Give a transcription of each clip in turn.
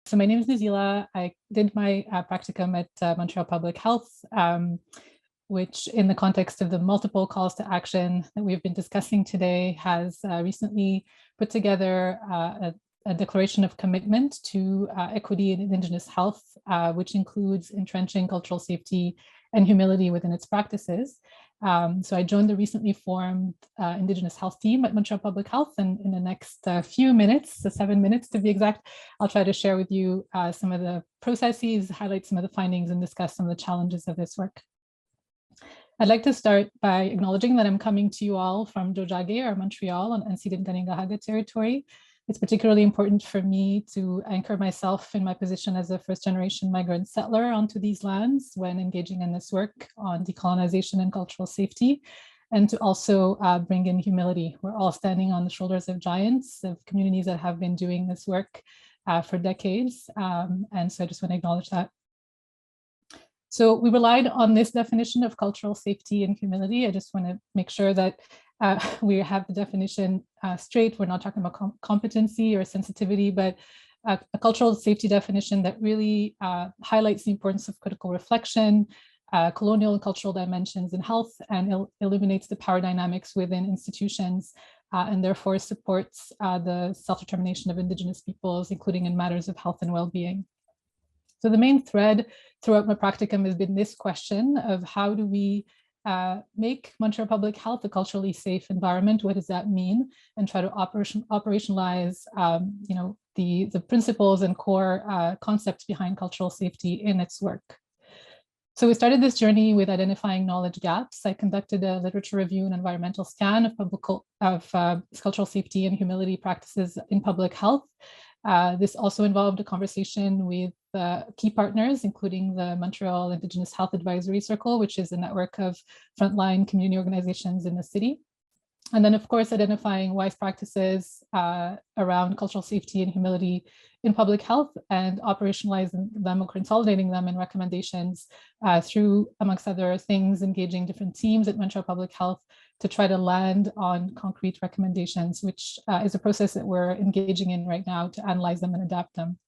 So my name is Nazila. I did my practicum at Montreal Public Health, which in the context of the multiple calls to action that we've been discussing today has recently put together a declaration of commitment to equity in Indigenous health, which includes entrenching cultural safety and humility within its practices. So I joined the recently formed Indigenous health team at Montreal Public Health, and in the next few minutes, so 7 minutes to be exact, I'll try to share with you some of the processes, highlight some of the findings, and discuss some of the challenges of this work. I'd like to start by acknowledging that I'm coming to you all from Tiohtià:ke, or Montreal, on unceded Kanien'kehá:ka territory. It's particularly important for me to anchor myself in my position as a first-generation migrant settler onto these lands when engaging in this work on decolonization and cultural safety, and to also bring in humility. We're all standing on the shoulders of giants, of communities that have been doing this work for decades, and so I just want to acknowledge that. So we relied on this definition of cultural safety and humility. I just want to make sure that we have the definition straight. We're not talking about competency or sensitivity, but a cultural safety definition that really highlights the importance of critical reflection, colonial and cultural dimensions in health, and illuminates the power dynamics within institutions, and therefore supports the self-determination of Indigenous peoples, including in matters of health and well-being. So the main thread throughout my practicum has been this question of how do we make Montreal Public Health a culturally safe environment? What does that mean? And try to operationalize the principles and core concepts behind cultural safety in its work. So we started this journey with identifying knowledge gaps. I conducted a literature review and environmental scan of cultural safety and humility practices in public health. This also involved a conversation with key partners, including the Montreal Indigenous Health Advisory Circle, which is a network of frontline community organizations in the city. And then, of course, identifying wise practices around cultural safety and humility in public health and operationalizing them or consolidating them in recommendations through, amongst other things, engaging different teams at Montreal Public Health to try to land on concrete recommendations, which is a process that we're engaging in right now to analyze them and adapt them.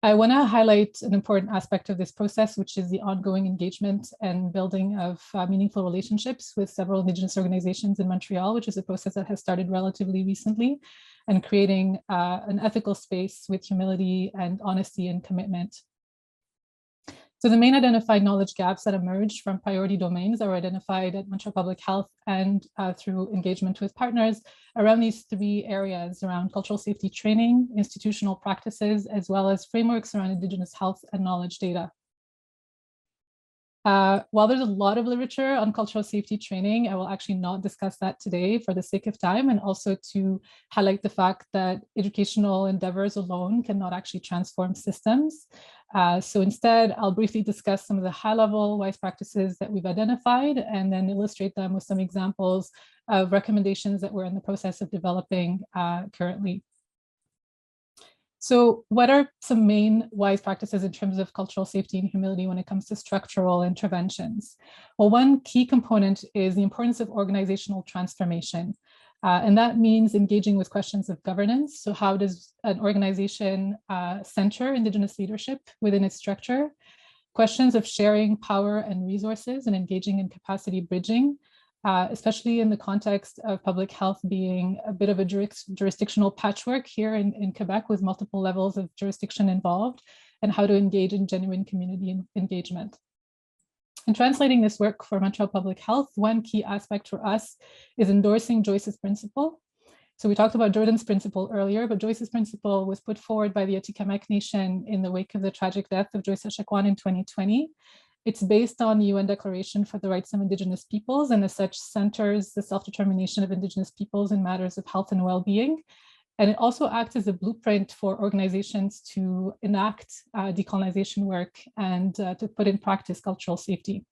I want to highlight an important aspect of this process, which is the ongoing engagement and building of meaningful relationships with several Indigenous organizations in Montreal, which is a process that has started relatively recently, and creating an ethical space with humility and honesty and commitment. So the main identified knowledge gaps that emerged from priority domains that were identified at Montreal Public Health and through engagement with partners around these three areas around cultural safety training, institutional practices, as well as frameworks around Indigenous health and knowledge data. While there's a lot of literature on cultural safety training, I will actually not discuss that today for the sake of time, and also to highlight the fact that educational endeavors alone cannot actually transform systems. So instead, I'll briefly discuss some of the high-level wise practices that we've identified, and then illustrate them with some examples of recommendations that we're in the process of developing currently. So what are some main wise practices in terms of cultural safety and humility when it comes to structural interventions? Well, one key component is the importance of organizational transformation. And that means engaging with questions of governance. So how does an organization center Indigenous leadership within its structure? Questions of sharing power and resources and engaging in capacity bridging, especially in the context of public health being a bit of a jurisdictional patchwork here in Quebec with multiple levels of jurisdiction involved, and how to engage in genuine community engagement. In translating this work for Montreal Public Health, one key aspect for us is endorsing Joyce's principle. So we talked about Jordan's principle earlier, but Joyce's principle was put forward by the Atikamekw Nation in the wake of the tragic death of Joyce Echaquan in 2020. It's based on the UN Declaration for the Rights of Indigenous Peoples, and as such centers the self-determination of Indigenous peoples in matters of health and well-being. And it also acts as a blueprint for organizations to enact decolonization work and to put in practice cultural safety.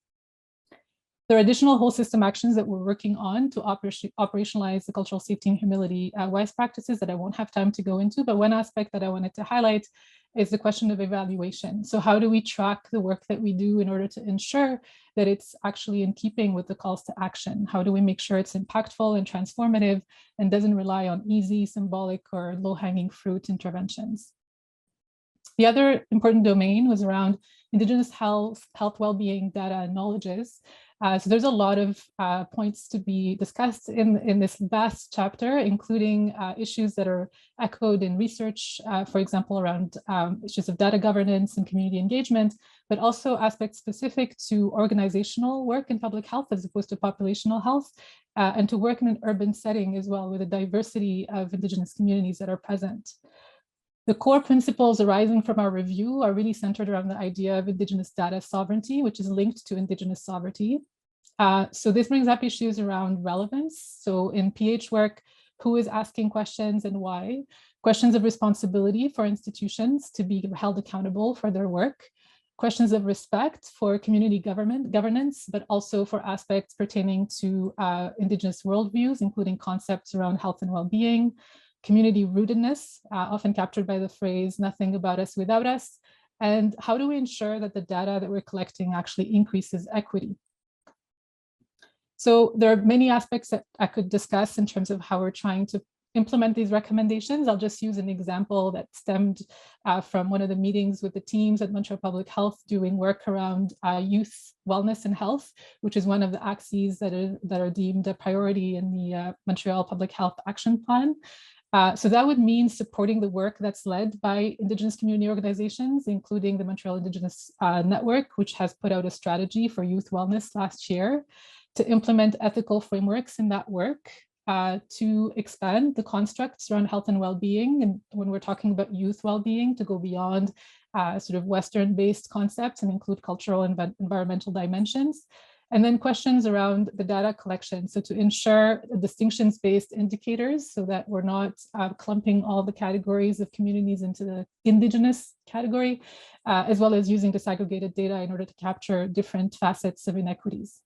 There are additional whole system actions that we're working on to operationalize the cultural safety and humility wise practices that I won't have time to go into, but one aspect that I wanted to highlight is the question of evaluation. So how do we track the work that we do in order to ensure that it's actually in keeping with the calls to action? How do we make sure it's impactful and transformative and doesn't rely on easy, symbolic, or low-hanging fruit interventions? The other important domain was around Indigenous health, well-being, data, and knowledges. So there's a lot of points to be discussed in this vast chapter, including issues that are echoed in research, for example, around issues of data governance and community engagement, but also aspects specific to organizational work in public health as opposed to populational health, and to work in an urban setting as well, with a diversity of Indigenous communities that are present. The core principles arising from our review are really centered around the idea of Indigenous data sovereignty, which is linked to Indigenous sovereignty. So this brings up issues around relevance. So in PH work, who is asking questions and why? Questions of responsibility for institutions to be held accountable for their work. Questions of respect for community governance, but also for aspects pertaining to Indigenous worldviews, including concepts around health and well-being. Community rootedness, often captured by the phrase, nothing about us without us. And how do we ensure that the data that we're collecting actually increases equity? So there are many aspects that I could discuss in terms of how we're trying to implement these recommendations. I'll just use an example that stemmed from one of the meetings with the teams at Montreal Public Health doing work around youth wellness and health, which is one of the axes that are deemed a priority in the Montreal Public Health Action Plan. So that would mean supporting the work that's led by Indigenous community organizations, including the Montreal Indigenous Network, which has put out a strategy for youth wellness last year, to implement ethical frameworks in that work, to expand the constructs around health and well-being. And when we're talking about youth well-being, to go beyond sort of Western-based concepts and include cultural and environmental dimensions. And then questions around the data collection. So to ensure distinctions-based indicators so that we're not clumping all the categories of communities into the Indigenous category, as well as using disaggregated data in order to capture different facets of inequities.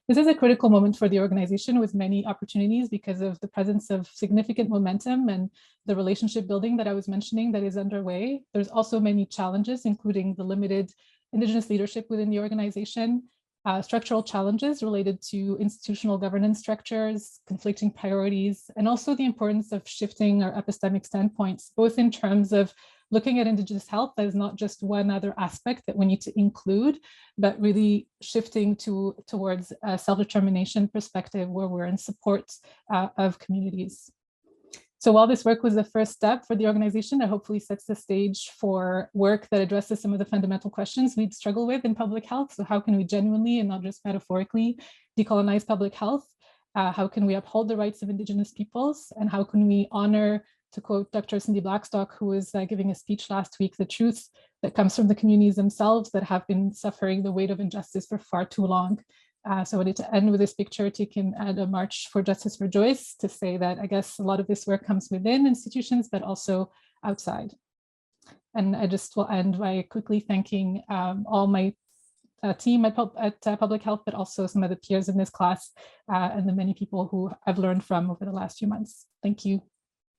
This is a critical moment for the organization with many opportunities because of the presence of significant momentum and the relationship building that I was mentioning that is underway. There's also many challenges, including the limited Indigenous leadership within the organization, structural challenges related to institutional governance structures, conflicting priorities, and also the importance of shifting our epistemic standpoints, both in terms of looking at Indigenous health as not just one other aspect that we need to include, but really shifting towards a self-determination perspective where we're in support of communities. So while this work was the first step for the organization, it hopefully sets the stage for work that addresses some of the fundamental questions we struggle with in public health. So how can we genuinely and not just metaphorically decolonize public health? How can we uphold the rights of Indigenous peoples? And how can we honor, to quote Dr. Cindy Blackstock, who was giving a speech last week, the truth that comes from the communities themselves that have been suffering the weight of injustice for far too long. So I wanted to end with this picture taken at a March for Justice for Joyce to say that I guess a lot of this work comes within institutions, but also outside. And I just will end by quickly thanking all my team at Public Health, but also some of the peers in this class and the many people who I've learned from over the last few months. Thank you.